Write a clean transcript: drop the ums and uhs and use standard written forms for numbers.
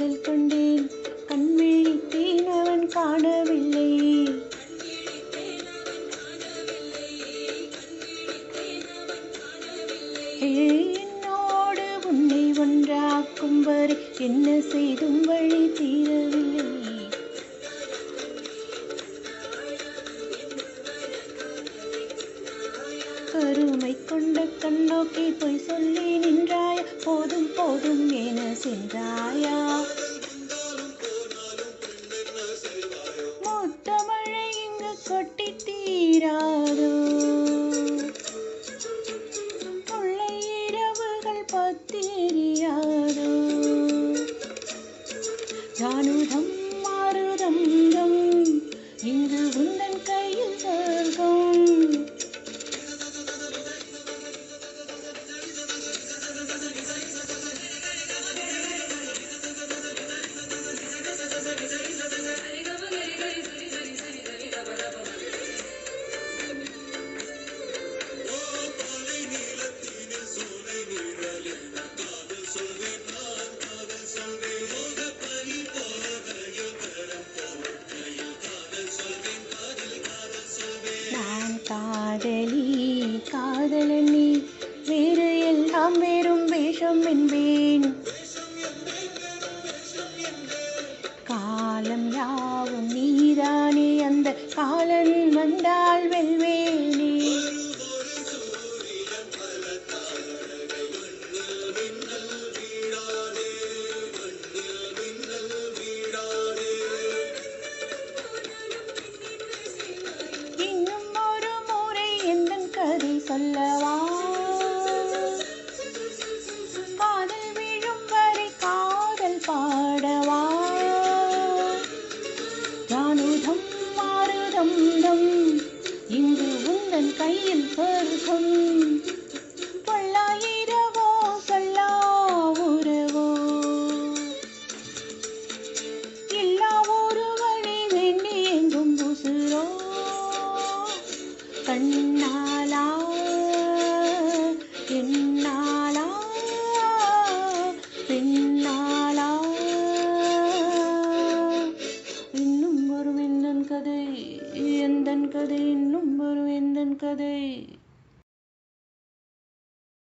காதல் கொண்டேன் கண்விழித்தேன் அவன் காணவில்லை. என்னோடு உன்னை ஒன்றாக்கும் வரை என்ன செய்தும் வழி தீரவில்லை. கருமை கொண்ட கண்ணோக்கி பொய் சொல்லி நின்றாயா, போதும் போதும் என சென்றாயா. முத்தமழை இங்கு கொட்டி தீராதோ, முல்லை இரவுகள் பத்தெரியாதோ. ஜானுதம் மாறுதம் தம் இங்கு உந்தன் கையில் சொர்க்கம். காதலி காதலனி வேறு எல்லாம் வெறும் வேஷம் என்பேன். காலம் யாவும் நீதானே, அந்த காலன் வந்தால் வெல்வேனே. கதை சொல்லவா, காதல் விழும் வரை காதல் பாடவா. ஜானுதம் மாறுதம் தம் இங்கு உந்தன் கையில் சொர்க்கம். பொல்லாயிரவோ சொல்லா உறவோ, எல்லா ஒரு வழி வேண்டி எங்கும் உசுரோ. கண்ணாலா என்னாலா பெண்ணாலா, இன்னும் ஒரு எந்தன் கதை, எந்தன் கதை, இன்னும் ஒரு எந்தன் கதை.